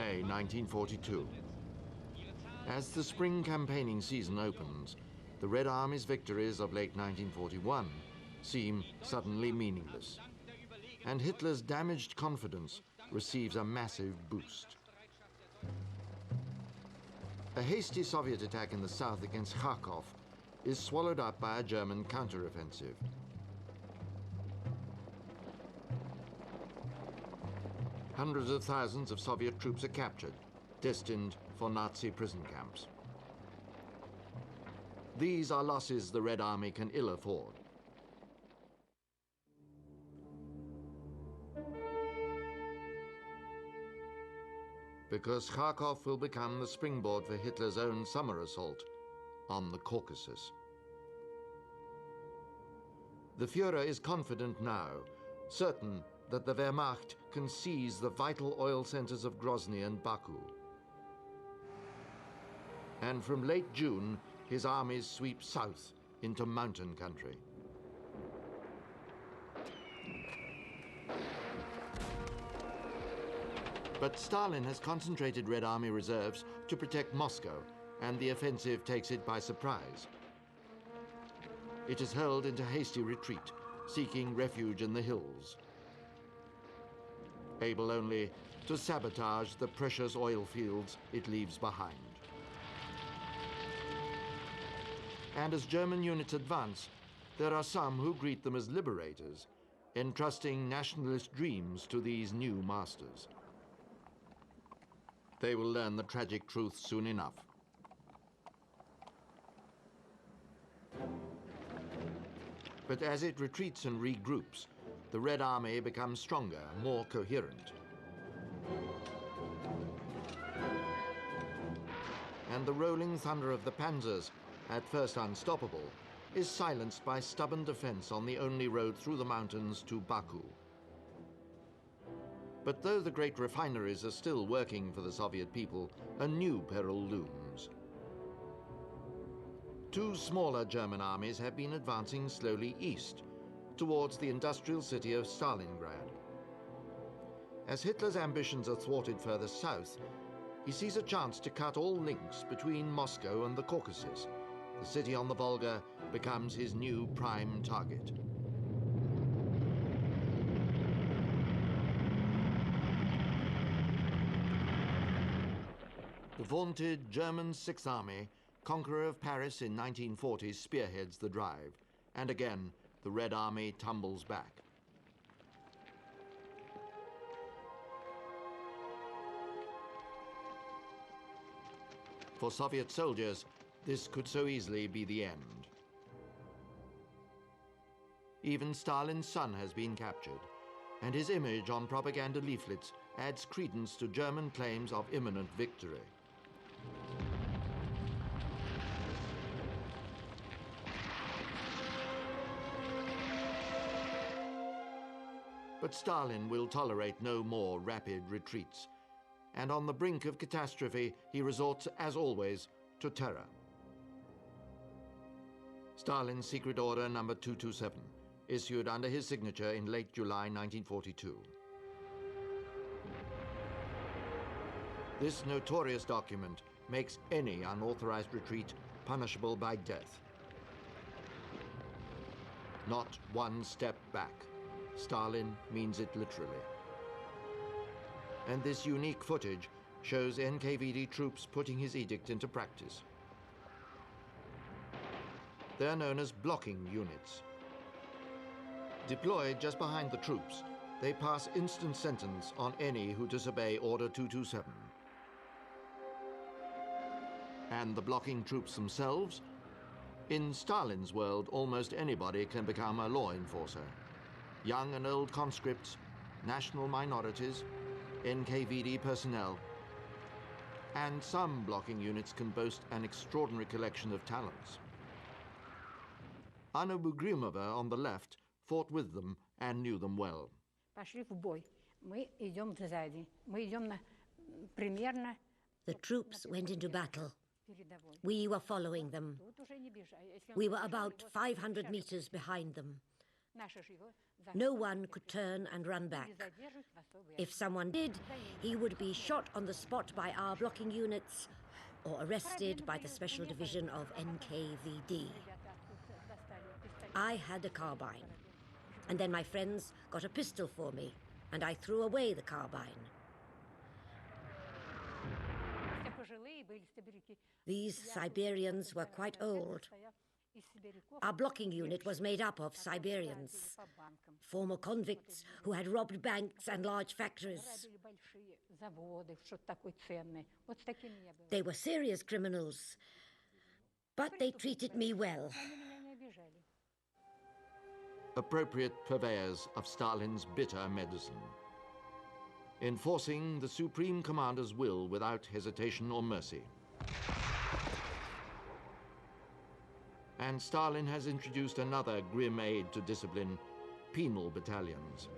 May 1942. As the spring campaigning season opens, the Red Army's victories of late 1941 seem suddenly meaningless, and Hitler's damaged confidence receives a massive boost. A hasty Soviet attack in the south against Kharkov is swallowed up by a German counteroffensive. Hundreds of thousands of Soviet troops are captured, destined for Nazi prison camps. These are losses the Red Army can ill afford. Because Kharkov will become the springboard for Hitler's own summer assault on the Caucasus. The Führer is confident now, certain that the Wehrmacht can seize the vital oil centers of Grozny and Baku. And from late June, his armies sweep south into mountain country. But Stalin has concentrated Red Army reserves to protect Moscow, and the offensive takes it by surprise. It is hurled into hasty retreat, seeking refuge in the hills, able only to sabotage the precious oil fields it leaves behind. And as German units advance, there are some who greet them as liberators, entrusting nationalist dreams to these new masters. They will learn the tragic truth soon enough. But as it retreats and regroups, the Red Army becomes stronger, more coherent. And the rolling thunder of the panzers, at first unstoppable, is silenced by stubborn defense on the only road through the mountains to Baku. But though the great refineries are still working for the Soviet people, a new peril looms. Two smaller German armies have been advancing slowly east, towards the industrial city of Stalingrad. As Hitler's ambitions are thwarted further south, he sees a chance to cut all links between Moscow and the Caucasus. The city on the Volga becomes his new prime target. The vaunted German Sixth Army, conqueror of Paris in 1940, spearheads the drive, and again the Red Army tumbles back. For Soviet soldiers, this could so easily be the end. Even Stalin's son has been captured, and his image on propaganda leaflets adds credence to German claims of imminent victory. But Stalin will tolerate no more rapid retreats, and on the brink of catastrophe, he resorts, as always, to terror. Stalin's Secret Order number 227, issued under his signature in late July 1942. This notorious document makes any unauthorized retreat punishable by death. Not one step back. Stalin means it literally. And this unique footage shows NKVD troops putting his edict into practice. They're known as blocking units. Deployed just behind the troops, they pass instant sentence on any who disobey Order 227. And the blocking troops themselves? In Stalin's world, almost anybody can become a law enforcer. Young and old conscripts, national minorities, NKVD personnel, and some blocking units can boast an extraordinary collection of talents. Anna Bugrimova on the left fought with them and knew them well. The troops went into battle. We were following them. We were about 500 meters behind them. No one could turn and run back. If someone did, he would be shot on the spot by our blocking units or arrested by the Special Division of NKVD. I had a carbine, and then my friends got a pistol for me, and I threw away the carbine. These Siberians were quite old. Our blocking unit was made up of Siberians, former convicts who had robbed banks and large factories. They were serious criminals, but they treated me well. Appropriate purveyors of Stalin's bitter medicine, enforcing the Supreme Commander's will without hesitation or mercy. And Stalin has introduced another grim aid to discipline, penal battalions.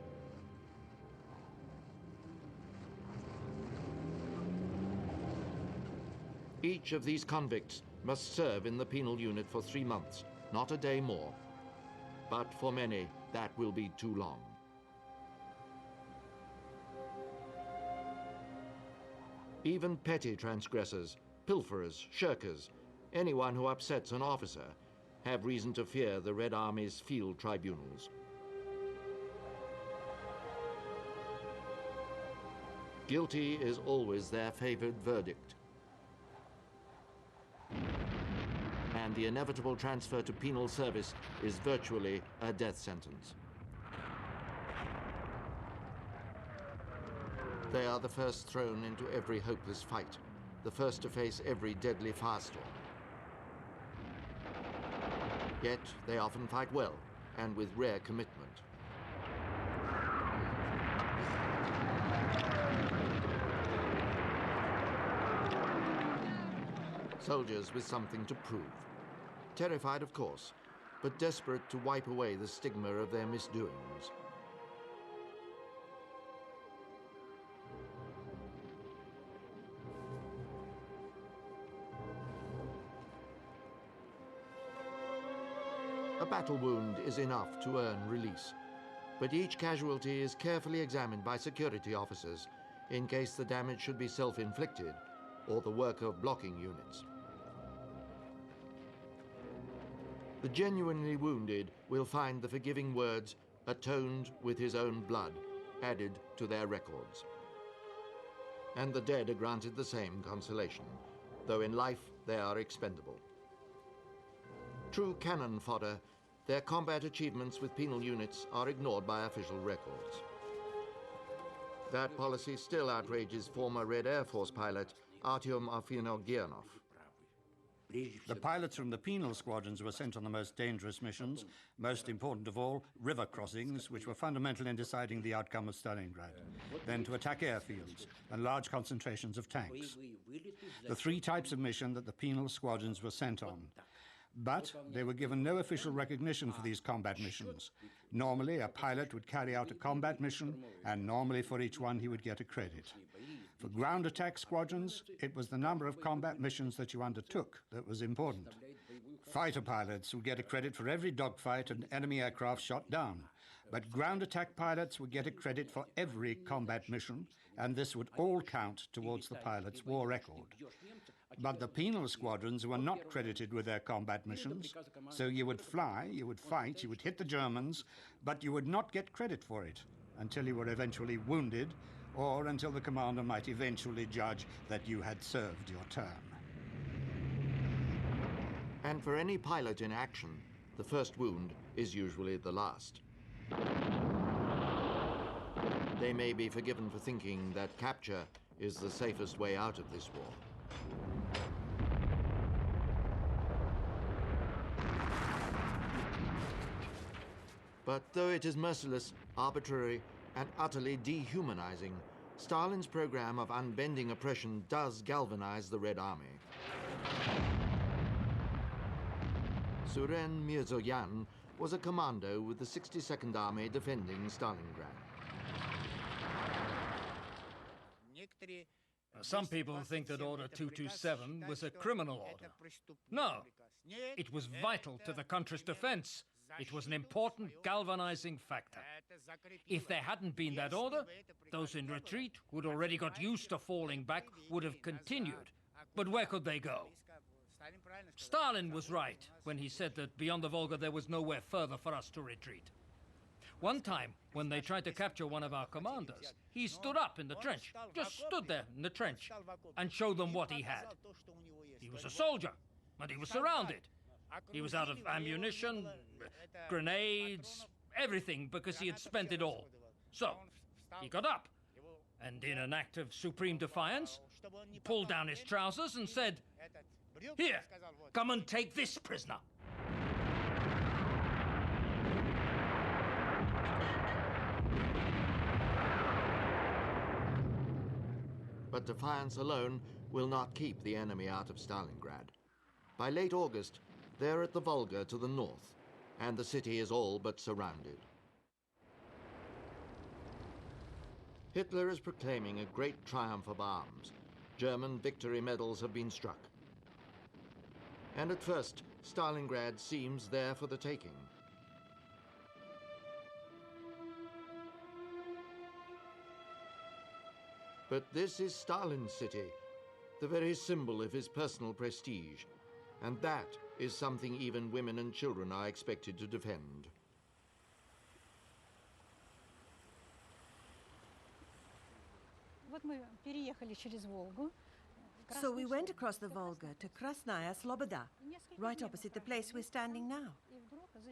Each of these convicts must serve in the penal unit for 3 months, not a day more. But for many, that will be too long. Even petty transgressors, pilferers, shirkers, anyone who upsets an officer, have reason to fear the Red Army's field tribunals. Guilty is always their favored verdict. And the inevitable transfer to penal service is virtually a death sentence. They are the first thrown into every hopeless fight, the first to face every deadly firestorm. Yet they often fight well and with rare commitment. Soldiers with something to prove. Terrified, of course, but desperate to wipe away the stigma of their misdoings. A battle wound is enough to earn release, but each casualty is carefully examined by security officers in case the damage should be self-inflicted or the work of blocking units. The genuinely wounded will find the forgiving words, "atoned with his own blood," added to their records. And the dead are granted the same consolation, though in life they are expendable. True cannon fodder, their combat achievements with penal units are ignored by official records. That policy still outrages former Red Air Force pilot Artyom Afinogianov. The pilots from the penal squadrons were sent on the most dangerous missions, most important of all, river crossings, which were fundamental in deciding the outcome of Stalingrad, then to attack airfields and large concentrations of tanks. The 3 types of mission that the penal squadrons were sent on. But they were given no official recognition for these combat missions. Normally, a pilot would carry out a combat mission, and normally for each one he would get a credit. For ground attack squadrons, it was the number of combat missions that you undertook that was important. Fighter pilots would get a credit for every dogfight and enemy aircraft shot down, but ground attack pilots would get a credit for every combat mission, and this would all count towards the pilot's war record. But the penal squadrons were not credited with their combat missions, so you would fly, you would fight, you would hit the Germans, but you would not get credit for it until you were eventually wounded, or until the commander might eventually judge that you had served your term. And for any pilot in action, the first wound is usually the last. They may be forgiven for thinking that capture is the safest way out of this war. But though it is merciless, arbitrary, and utterly dehumanizing, Stalin's program of unbending oppression does galvanize the Red Army. Suren Mirzoyan was a commando with the 62nd Army defending Stalingrad. Some people think that Order 227 was a criminal order. No, it was vital to the country's defense. It was an important galvanizing factor. If there hadn't been that order, those in retreat, who'd already got used to falling back, would have continued. But where could they go? Stalin was right when he said that beyond the Volga there was nowhere further for us to retreat. One time, when they tried to capture one of our commanders, he stood up in the trench, just stood there in the trench, and showed them what he had. He was a soldier, and he was surrounded. He was out of ammunition, grenades, everything, because he had spent it all. So, he got up, and in an act of supreme defiance, he pulled down his trousers and said, "Here, come and take this prisoner." But defiance alone will not keep the enemy out of Stalingrad. By late August, they're at the Volga to the north, and the city is all but surrounded. Hitler is proclaiming a great triumph of arms. German victory medals have been struck. And at first, Stalingrad seems there for the taking. But this is Stalin's city, the very symbol of his personal prestige. And that is something even women and children are expected to defend. So we went across the Volga to Krasnaya Sloboda, right opposite the place we're standing now.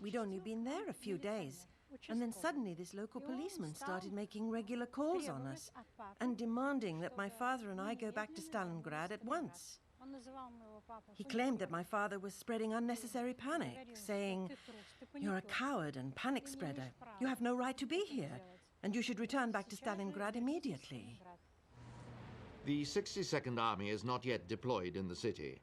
We'd only been there a few days, and then suddenly this local policeman started making regular calls on us and demanding that my father and I go back to Stalingrad at once. He claimed that my father was spreading unnecessary panic, saying, "You're a coward and panic spreader. You have no right to be here, and you should return back to Stalingrad immediately." The 62nd Army is not yet deployed in the city,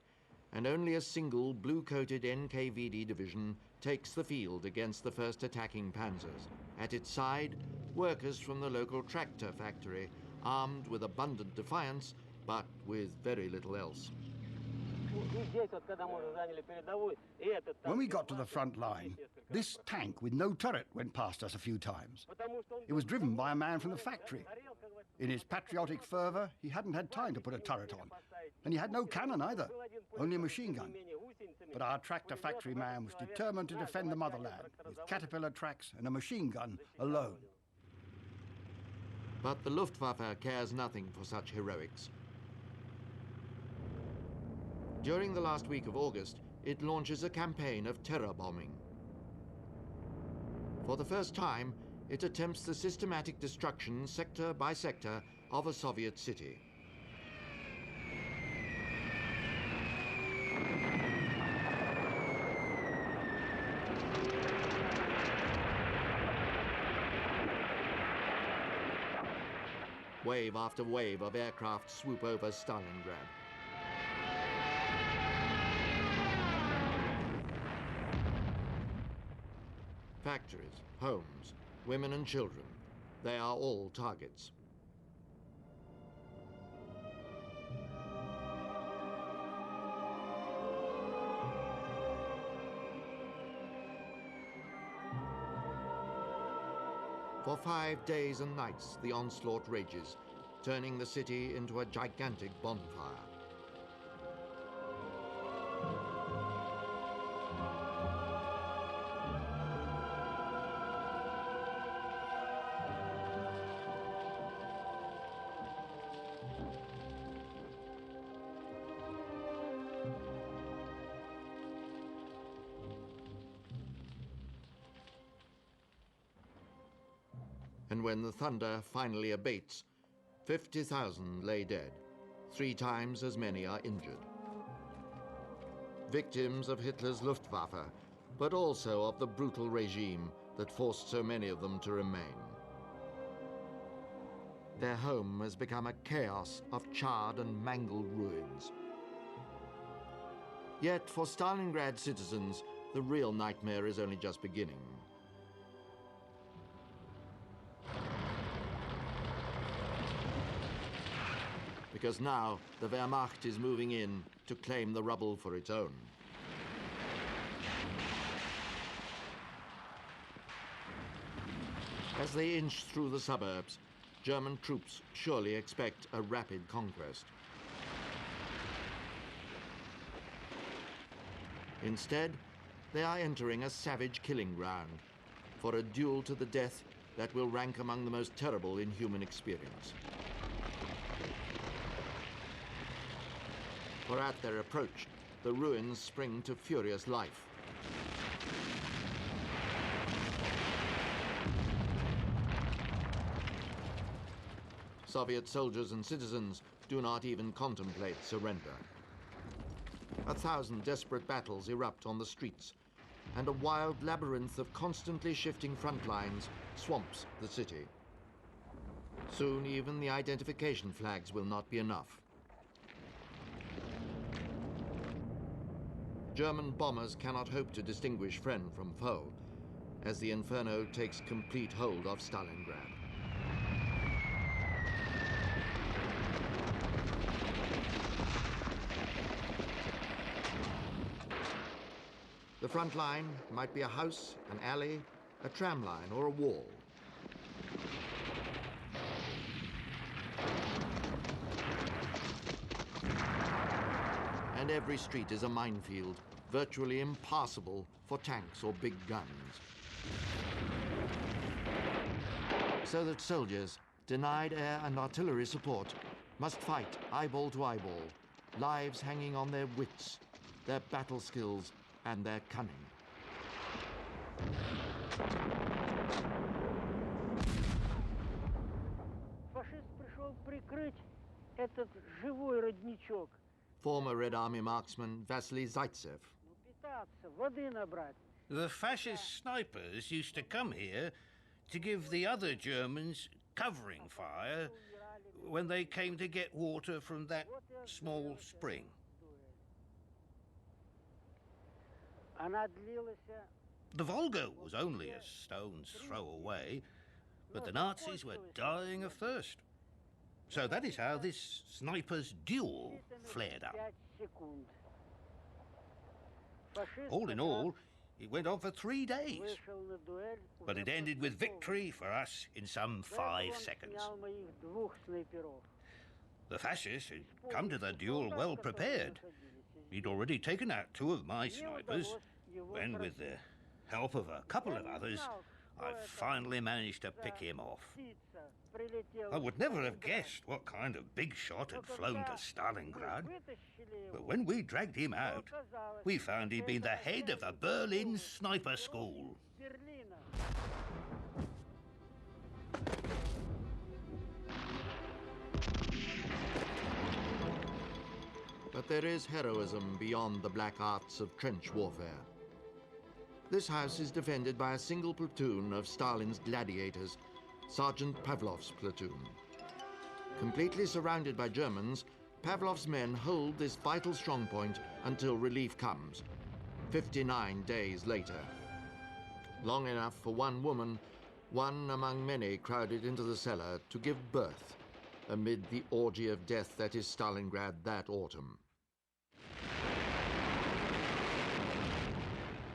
and only a single blue-coated NKVD division takes the field against the first attacking panzers. At its side, workers from the local tractor factory, armed with abundant defiance, but with very little else. When we got to the front line, this tank with no turret went past us a few times. It was driven by a man from the factory. In his patriotic fervour, he hadn't had time to put a turret on. And he had no cannon either, only a machine gun. But our tractor factory man was determined to defend the motherland with caterpillar tracks and a machine gun alone. But the Luftwaffe cares nothing for such heroics. During the last week of August, it launches a campaign of terror bombing. For the first time, it attempts the systematic destruction, sector by sector, of a Soviet city. Wave after wave of aircraft swoop over Stalingrad. Factories, homes, women and children, they are all targets. For 5 days and nights, the onslaught rages, turning the city into a gigantic bonfire. And when the thunder finally abates, 50,000 lay dead. 3 times as many are injured. Victims of Hitler's Luftwaffe, but also of the brutal regime that forced so many of them to remain. Their home has become a chaos of charred and mangled ruins. Yet for Stalingrad citizens, the real nightmare is only just beginning. Because now the Wehrmacht is moving in to claim the rubble for its own. As they inch through the suburbs, German troops surely expect a rapid conquest. Instead, they are entering a savage killing ground for a duel to the death that will rank among the most terrible in human experience. For at their approach, the ruins spring to furious life. Soviet soldiers and citizens do not even contemplate surrender. 1,000 desperate battles erupt on the streets, and a wild labyrinth of constantly shifting front lines swamps the city. Soon even the identification flags will not be enough. German bombers cannot hope to distinguish friend from foe, as the inferno takes complete hold of Stalingrad. The front line might be a house, an alley, a tram line, or a wall. And every street is a minefield, virtually impassable for tanks or big guns. So that soldiers, denied air and artillery support, must fight eyeball to eyeball, lives hanging on their wits, their battle skills, and their cunning. Former Red Army marksman Vasily Zaitsev. The fascist snipers used to come here to give the other Germans covering fire when they came to get water from that small spring. The Volga was only a stone's throw away, but the Nazis were dying of thirst. So that is how this sniper's duel flared up. All in all, it went on for 3 days, but it ended with victory for us in some 5 seconds. The fascists had come to the duel well prepared. He'd already taken out 2 of my snipers, when with the help of a couple of others, I finally managed to pick him off. I would never have guessed what kind of big shot had flown to Stalingrad, but when we dragged him out, we found he'd been the head of the Berlin Sniper School. But there is heroism beyond the black arts of trench warfare. This house is defended by a single platoon of Stalin's gladiators, Sergeant Pavlov's platoon. Completely surrounded by Germans, Pavlov's men hold this vital strongpoint until relief comes, 59 days later. Long enough for one woman, one among many crowded into the cellar, to give birth amid the orgy of death that is Stalingrad that autumn.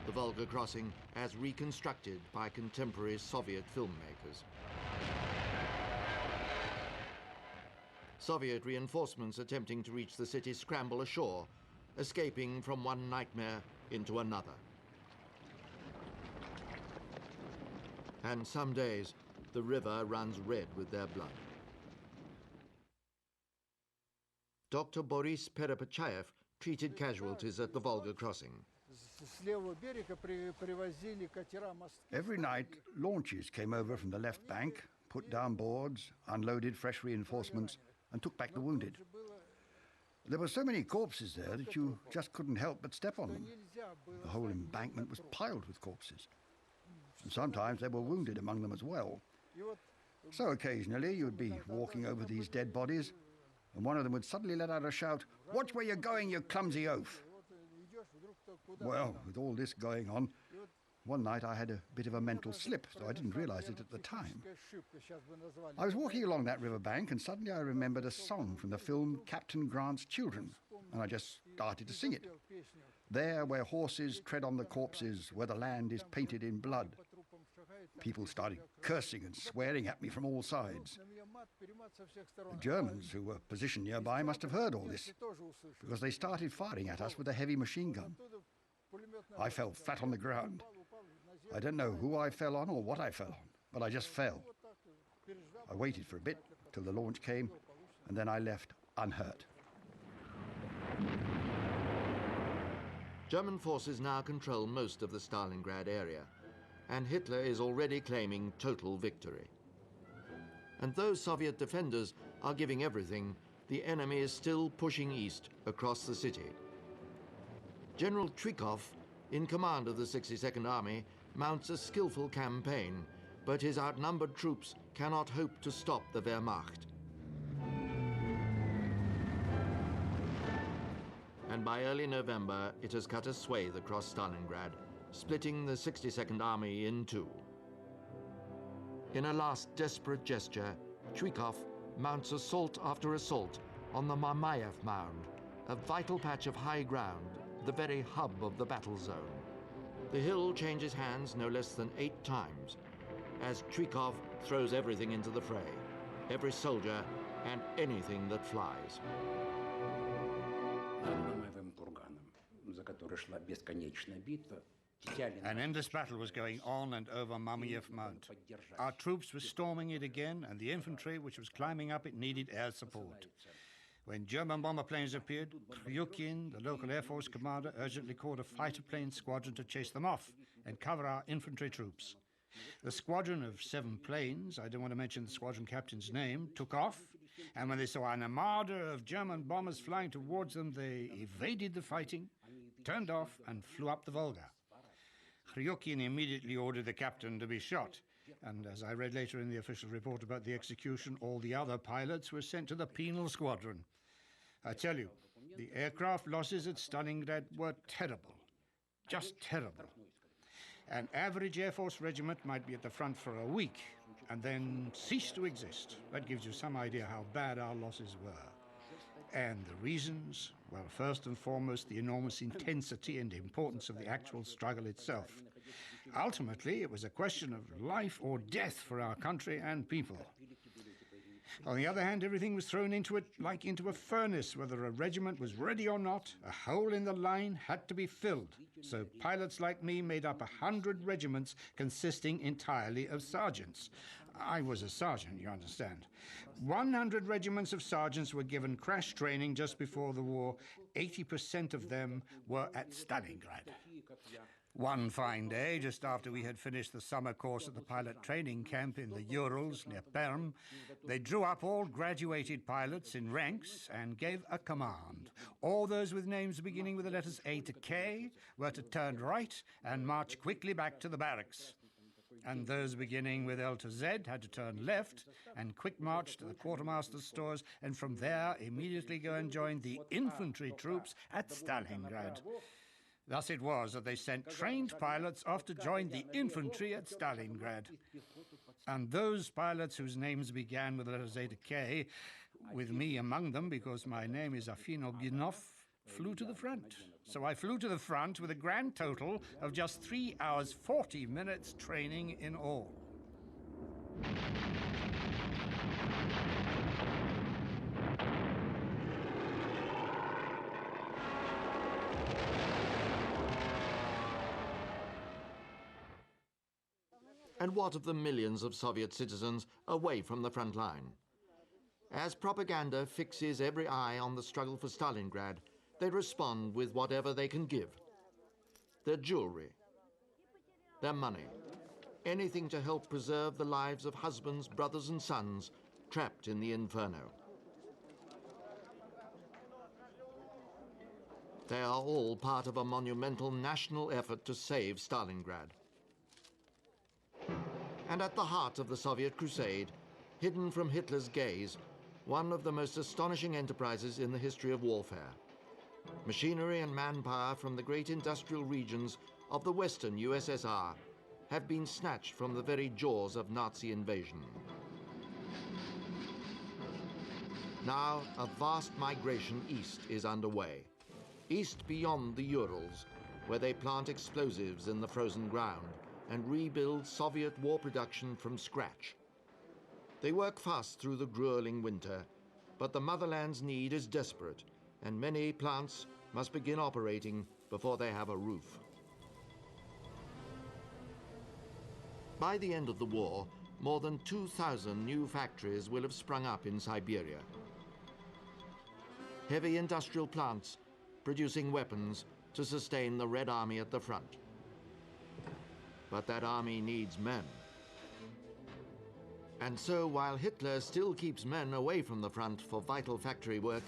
The Volga crossing as reconstructed by contemporary Soviet filmmakers. Soviet reinforcements attempting to reach the city scramble ashore, escaping from one nightmare into another. And some days, the river runs red with their blood. Dr. Boris Perepachayev treated casualties at the Volga crossing. Every night, launches came over from the left bank, put down boards, unloaded fresh reinforcements, and took back the wounded. There were so many corpses there that you just couldn't help but step on them. The whole embankment was piled with corpses. And sometimes there were wounded among them as well. So occasionally you'd be walking over these dead bodies, and one of them would suddenly let out a shout, "Watch where you're going, you clumsy oaf!" Well, with all this going on, one night I had a bit of a mental slip, though I didn't realize it at the time. I was walking along that riverbank, and suddenly I remembered a song from the film Captain Grant's Children, and I just started to sing it. There where horses tread on the corpses, where the land is painted in blood. People started cursing and swearing at me from all sides. The Germans, who were positioned nearby, must have heard all this, because they started firing at us with a heavy machine gun. I fell flat on the ground. I don't know who I fell on or what I fell on, but I just fell. I waited for a bit till the launch came, and then I left unhurt. German forces now control most of the Stalingrad area, and Hitler is already claiming total victory. And though Soviet defenders are giving everything, the enemy is still pushing east across the city. General Trikov, in command of the 62nd Army, mounts a skillful campaign, but his outnumbered troops cannot hope to stop the Wehrmacht. And by early November, it has cut a swathe across Stalingrad, splitting the 62nd Army in two. In a last desperate gesture, Trikov mounts assault after assault on the Mamayev Mound, a vital patch of high ground, the very hub of the battle zone. The hill changes hands no less than 8 times, as Trikov throws everything into the fray, every soldier and anything that flies. An endless battle was going on and over Mamayev Mount. Our troops were storming it again, and the infantry, which was climbing up it, needed air support. When German bomber planes appeared, Kryukin, the local Air Force commander, urgently called a fighter plane squadron to chase them off and cover our infantry troops. The squadron of 7 planes, I don't want to mention the squadron captain's name, took off, and when they saw an armada of German bombers flying towards them, they evaded the fighting, turned off, and flew up the Volga. Kryukin immediately ordered the captain to be shot, and as I read later in the official report about the execution, all the other pilots were sent to the penal squadron. I tell you, the aircraft losses at Stalingrad were terrible, just terrible. An average Air Force regiment might be at the front for a week and then cease to exist. That gives you some idea how bad our losses were. And the reasons? Well, first and foremost, the enormous intensity and importance of the actual struggle itself. Ultimately, it was a question of life or death for our country and people. On the other hand, everything was thrown into it like into a furnace. Whether a regiment was ready or not, a hole in the line had to be filled. So pilots like me made up 100 regiments consisting entirely of sergeants. I was a sergeant, you understand. 100 regiments of sergeants were given crash training just before the war. 80% of them were at Stalingrad. One fine day, just after we had finished the summer course at the pilot training camp in the Urals near Perm, they drew up all graduated pilots in ranks and gave a command. All those with names beginning with the letters A to K were to turn right and march quickly back to the barracks. And those beginning with L to Z had to turn left and quick march to the quartermaster's stores, and from there immediately go and join the infantry troops at Stalingrad. Thus it was that they sent trained pilots off to join the infantry at Stalingrad. And those pilots whose names began with the letters A to K, with me among them because my name is Afinoginov, flew to the front. So I flew to the front with a grand total of just 3 hours 40 minutes training in all. And what of the millions of Soviet citizens away from the front line? As propaganda fixes every eye on the struggle for Stalingrad, they respond with whatever they can give. Their jewelry, their money, anything to help preserve the lives of husbands, brothers and sons trapped in the inferno. They are all part of a monumental national effort to save Stalingrad. And at the heart of the Soviet crusade, hidden from Hitler's gaze, one of the most astonishing enterprises in the history of warfare. Machinery and manpower from the great industrial regions of the Western USSR have been snatched from the very jaws of Nazi invasion. Now, a vast migration east is underway, east beyond the Urals, where they plant explosives in the frozen ground and rebuild Soviet war production from scratch. They work fast through the grueling winter, but the motherland's need is desperate, and many plants must begin operating before they have a roof. By the end of the war, more than 2,000 new factories will have sprung up in Siberia. Heavy industrial plants producing weapons to sustain the Red Army at the front. But that army needs men. And so, while Hitler still keeps men away from the front for vital factory work,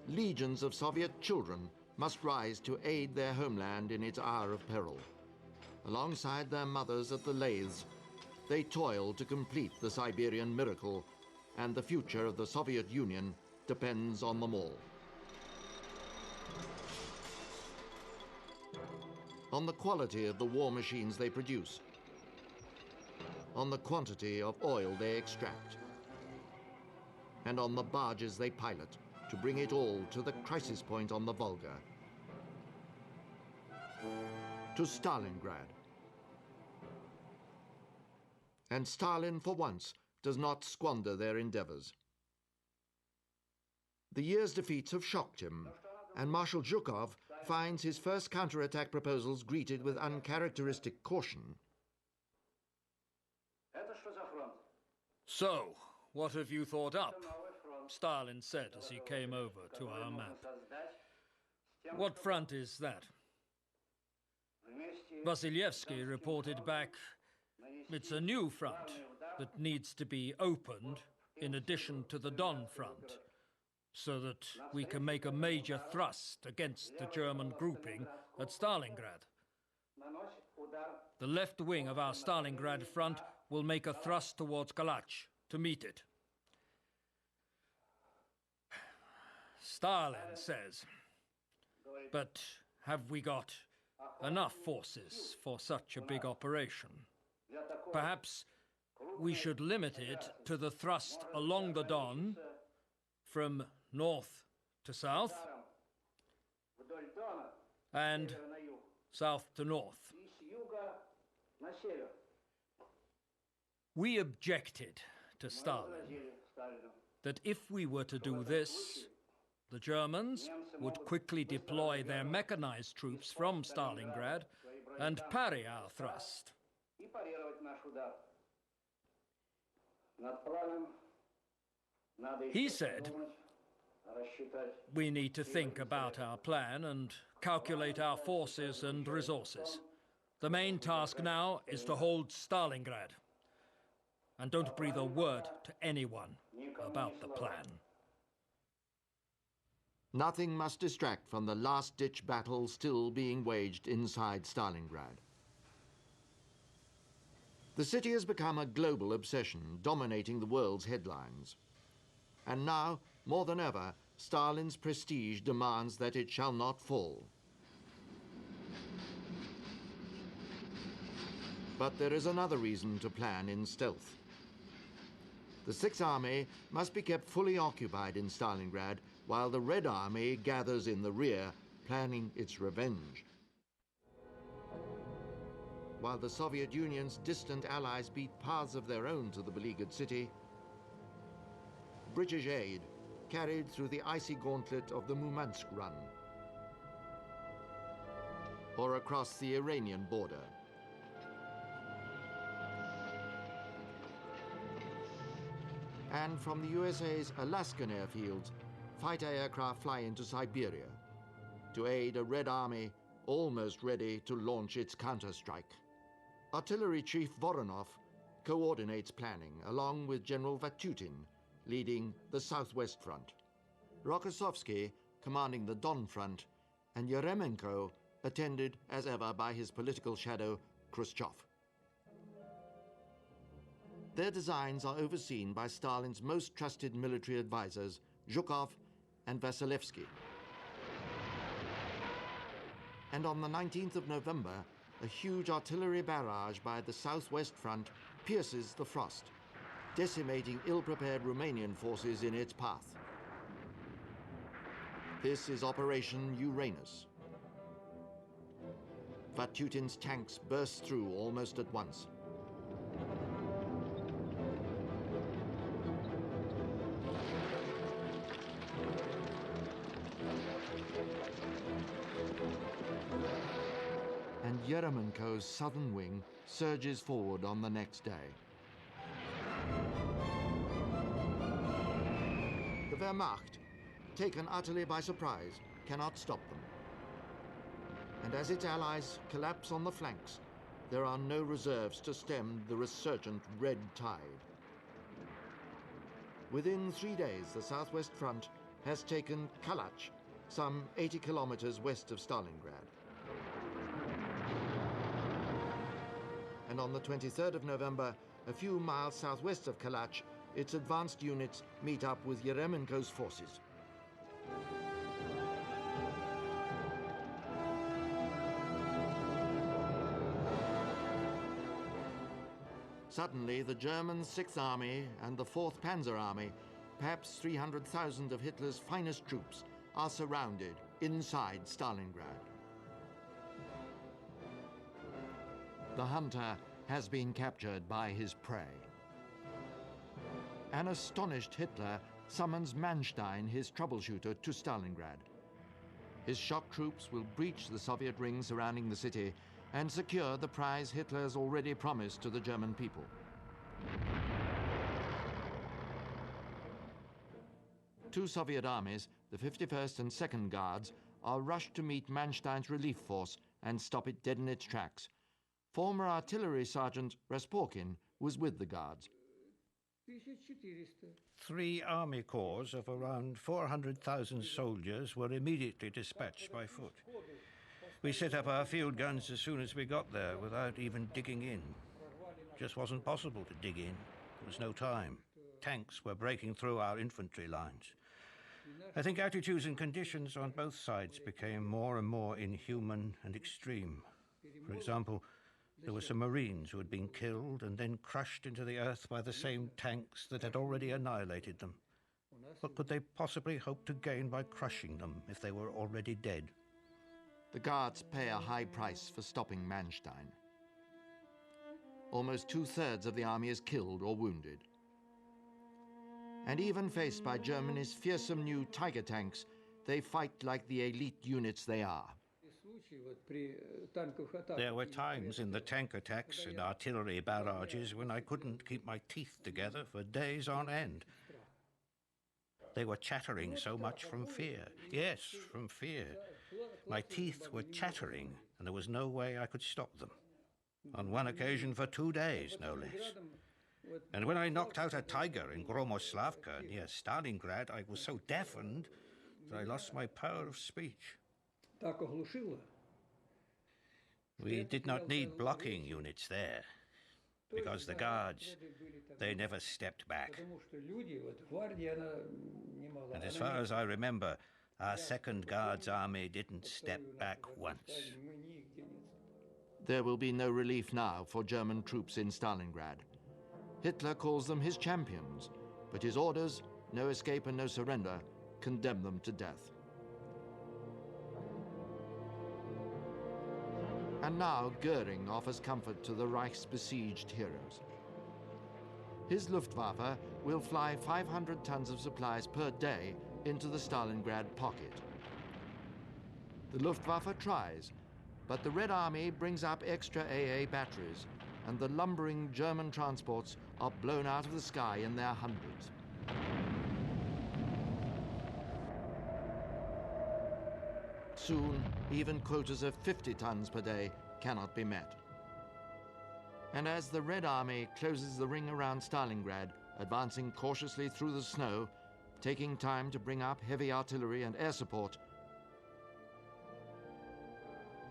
legions of Soviet children must rise to aid their homeland in its hour of peril. Alongside their mothers at the lathes, they toil to complete the Siberian miracle, and the future of the Soviet Union depends on them all. On the quality of the war machines they produce, on the quantity of oil they extract, and on the barges they pilot to bring it all to the crisis point on the Volga, to Stalingrad. And Stalin, for once, does not squander their endeavors. The year's defeats have shocked him, and Marshal Zhukov finds his first counterattack proposals greeted with uncharacteristic caution. So, what have you thought up? Stalin said as he came over to our map. What front is that? Vasilievsky reported back, it's a new front that needs to be opened in addition to the Don front, so that we can make a major thrust against the German grouping at Stalingrad. The left wing of our Stalingrad front will make a thrust towards Kalach to meet it. Stalin says, but have we got enough forces for such a big operation? Perhaps we should limit it to the thrust along the Don from north to south and south to north. We objected to Stalin that if we were to do this, the Germans would quickly deploy their mechanized troops from Stalingrad and parry our thrust. He said, we need to think about our plan and calculate our forces and resources. The main task now is to hold Stalingrad. And don't breathe a word to anyone about the plan. Nothing must distract from the last-ditch battle still being waged inside Stalingrad. The city has become a global obsession, dominating the world's headlines. And now, more than ever, Stalin's prestige demands that it shall not fall. But there is another reason to plan in stealth. The Sixth Army must be kept fully occupied in Stalingrad while the Red Army gathers in the rear, planning its revenge. While the Soviet Union's distant allies beat paths of their own to the beleaguered city, British aid carried through the icy gauntlet of the Murmansk Run, or across the Iranian border. And from the USA's Alaskan airfields, fighter aircraft fly into Siberia to aid a Red Army almost ready to launch its counterstrike. Artillery Chief Voronov coordinates planning along with General Vatutin, leading the Southwest Front, Rokossovsky commanding the Don Front, and Yeremenko attended as ever by his political shadow, Khrushchev. Their designs are overseen by Stalin's most trusted military advisors, Zhukov and Vasilievsky. And on the 19th of November, a huge artillery barrage by the Southwest Front pierces the frost, decimating ill-prepared Romanian forces in its path. This is Operation Uranus. Vatutin's tanks burst through almost at once. And Yeremenko's southern wing surges forward on the next day. The Wehrmacht, taken utterly by surprise, cannot stop them. And as its allies collapse on the flanks, there are no reserves to stem the resurgent red tide. Within 3 days, the Southwest Front has taken Kalach, some 80 kilometers west of Stalingrad. And on the 23rd of November, a few miles southwest of Kalach, its advanced units meet up with Yeremenko's forces. Suddenly, the German 6th Army and the 4th Panzer Army, perhaps 300,000 of Hitler's finest troops, are surrounded inside Stalingrad. The hunter has been captured by his prey. An astonished Hitler summons Manstein, his troubleshooter, to Stalingrad. His shock troops will breach the Soviet ring surrounding the city and secure the prize Hitler has already promised to the German people. Two Soviet armies, the 51st and 2nd Guards, are rushed to meet Manstein's relief force and stop it dead in its tracks. Former artillery sergeant Rasporkin was with the Guards. 3 army corps of around 400,000 soldiers were immediately dispatched by foot. We set up our field guns as soon as we got there, without even digging in. Just wasn't possible to dig in. There was no time. Tanks were breaking through our infantry lines. I think attitudes and conditions on both sides became more and more inhuman and extreme. For example, there were some Marines who had been killed and then crushed into the earth by the same tanks that had already annihilated them. What could they possibly hope to gain by crushing them if they were already dead? The Guards pay a high price for stopping Manstein. Almost 2/3 of the army is killed or wounded. And even faced by Germany's fearsome new Tiger tanks, they fight like the elite units they are. There were times in the tank attacks and artillery barrages when I couldn't keep my teeth together for days on end. They were chattering so much from fear. Yes, from fear. My teeth were chattering, and there was no way I could stop them. On one occasion for 2 days, no less. And when I knocked out a tiger in Gromoslavka near Stalingrad, I was so deafened that I lost my power of speech. We did not need blocking units there, because the Guards, they never stepped back. And as far as I remember, our 2nd Guards Army didn't step back once. There will be no relief now for German troops in Stalingrad. Hitler calls them his champions, but his orders, no escape and no surrender, condemn them to death. And now Goering offers comfort to the Reich's besieged heroes. His Luftwaffe will fly 500 tons of supplies per day into the Stalingrad pocket. The Luftwaffe tries, but the Red Army brings up extra AA batteries, and the lumbering German transports are blown out of the sky in their hundreds. Soon, even quotas of 50 tons per day cannot be met. And as the Red Army closes the ring around Stalingrad, advancing cautiously through the snow, taking time to bring up heavy artillery and air support,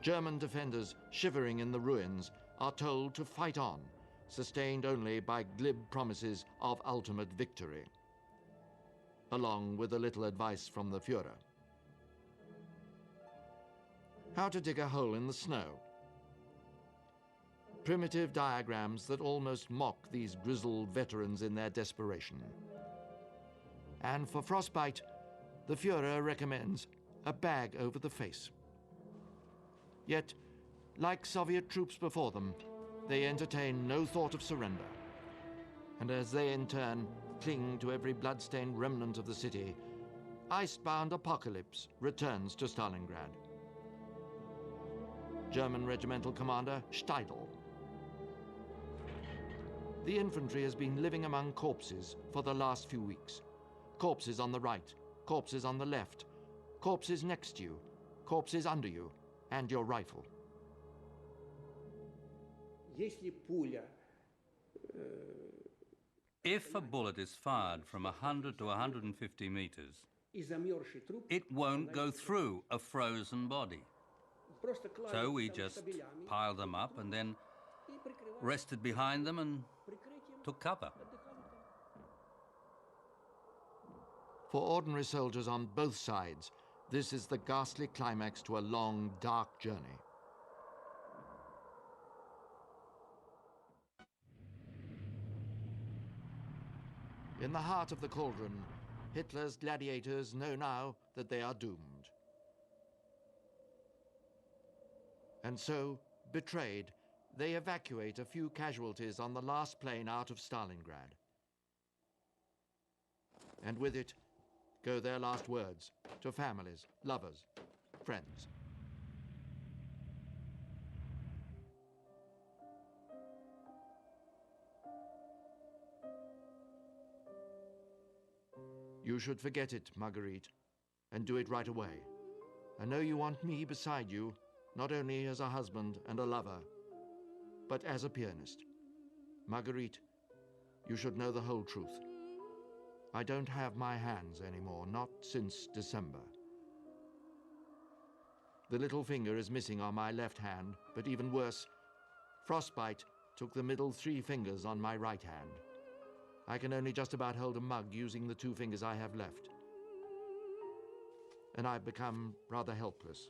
German defenders shivering in the ruins are told to fight on, sustained only by glib promises of ultimate victory, along with a little advice from the Führer. How to dig a hole in the snow. Primitive diagrams that almost mock these grizzled veterans in their desperation. And for frostbite, the Führer recommends a bag over the face. Yet, Like Soviet troops before them, they entertain no thought of surrender. And as they in turn cling to every blood-stained remnant of the city, icebound apocalypse returns to Stalingrad. German regimental commander Steidl. The infantry has been living among corpses for the last few weeks. Corpses on the right, corpses on the left, corpses next to you, corpses under you, and your rifle. If a bullet is fired from 100 to 150 meters, it won't go through a frozen body. So we just piled them up and then rested behind them and took cover. For ordinary soldiers on both sides, this is the ghastly climax to a long, dark journey. In the heart of the Cauldron, Hitler's gladiators know now that they are doomed. And so, betrayed, they evacuate a few casualties on the last plane out of Stalingrad. And with it go their last words to families, lovers, friends. You should forget it, Marguerite, and do it right away. I know you want me beside you, not only as a husband and a lover, but as a pianist. Marguerite, you should know the whole truth. I don't have my hands anymore, not since December. The little finger is missing on my left hand, but even worse, frostbite took the middle 3 fingers on my right hand. I can only just about hold a mug using the 2 fingers I have left. And I've become rather helpless.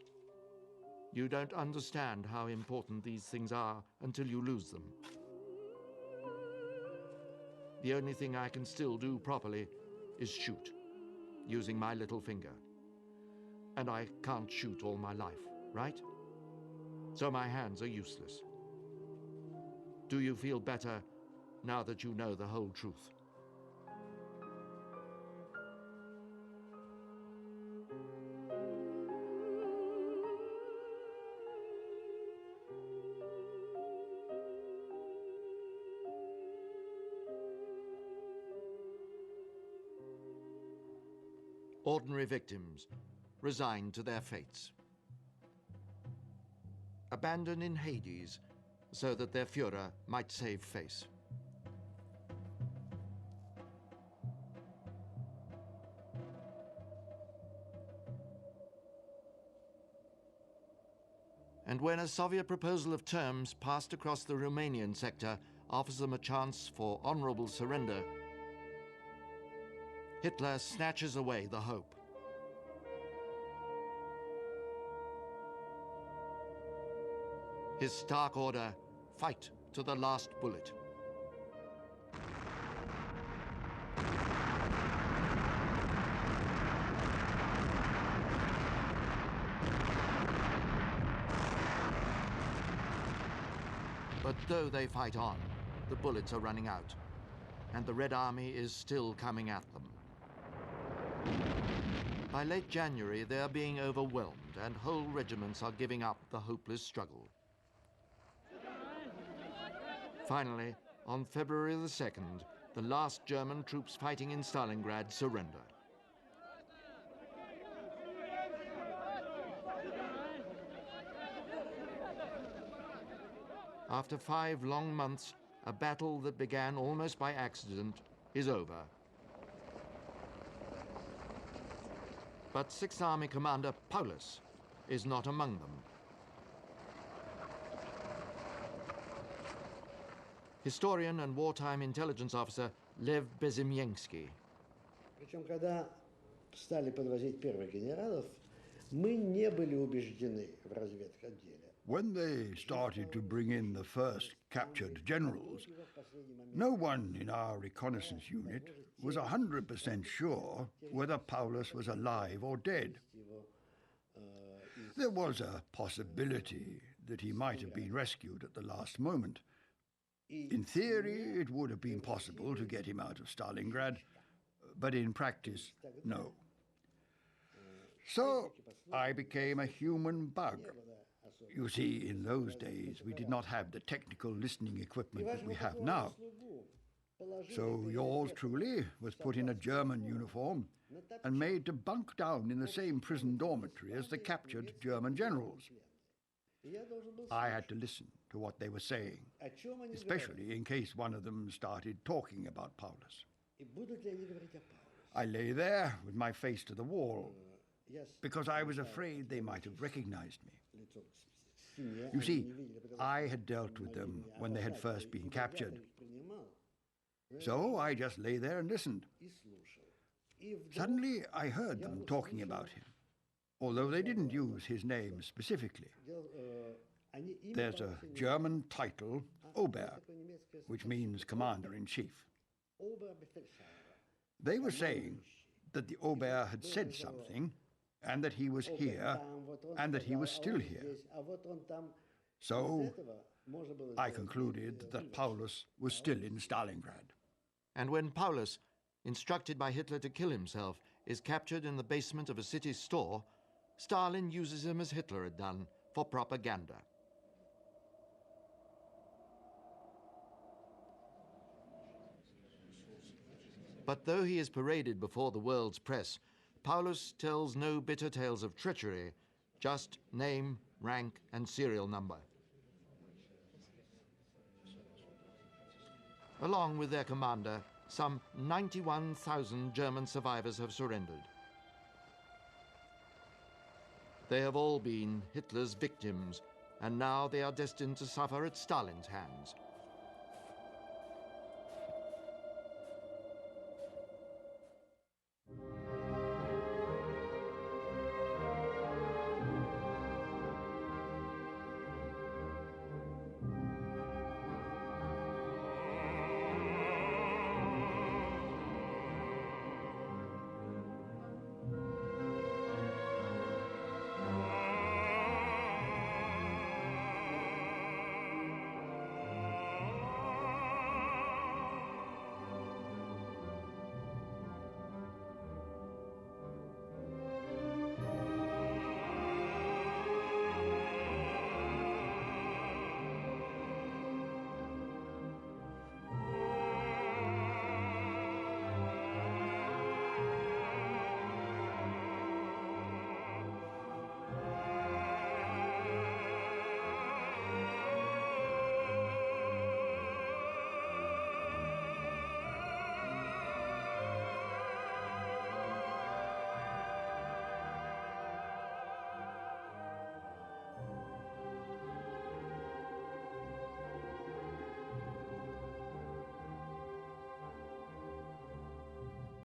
You don't understand how important these things are until you lose them. The only thing I can still do properly is shoot, using my little finger. And I can't shoot all my life, right? So my hands are useless. Do you feel better now that you know the whole truth? Ordinary victims, resigned to their fates. Abandoned in Hades, so that their Führer might save face. And when a Soviet proposal of terms passed across the Romanian sector offers them a chance for honorable surrender, Hitler snatches away the hope. His stark order, fight to the last bullet. But though they fight on, the bullets are running out, and the Red Army is still coming at them. By late January, they are being overwhelmed, and whole regiments are giving up the hopeless struggle. Finally, on February the 2nd, the last German troops fighting in Stalingrad surrender. After 5 long months, a battle that began almost by accident is over. But 6th Army Commander Paulus is not among them. Historian and wartime intelligence officer Lev Bezimensky. Причем, когда стали подвозить первых генералов, мы не были убеждены в разведотделе. When they started to bring in the first captured generals, no one in our reconnaissance unit was 100% sure whether Paulus was alive or dead. There was a possibility that he might have been rescued at the last moment. In theory, it would have been possible to get him out of Stalingrad, but in practice, no. So I became a human bug. You see, in those days, we did not have the technical listening equipment that we have now. So yours truly was put in a German uniform and made to bunk down in the same prison dormitory as the captured German generals. I had to listen to what they were saying, especially in case one of them started talking about Paulus. I lay there with my face to the wall because I was afraid they might have recognized me. You see, I had dealt with them when they had first been captured. So I just lay there and listened. Suddenly I heard them talking about him, although they didn't use his name specifically. There's a German title, Ober, which means commander-in-chief. They were saying that the Ober had said something, and that he was here, and that he was still here. So I concluded that Paulus was still in Stalingrad. And when Paulus, instructed by Hitler to kill himself, is captured in the basement of a city store, Stalin uses him as Hitler had done for propaganda. But though he is paraded before the world's press, Paulus tells no bitter tales of treachery, just name, rank, and serial number. Along with their commander, some 91,000 German survivors have surrendered. They have all been Hitler's victims, and now they are destined to suffer at Stalin's hands.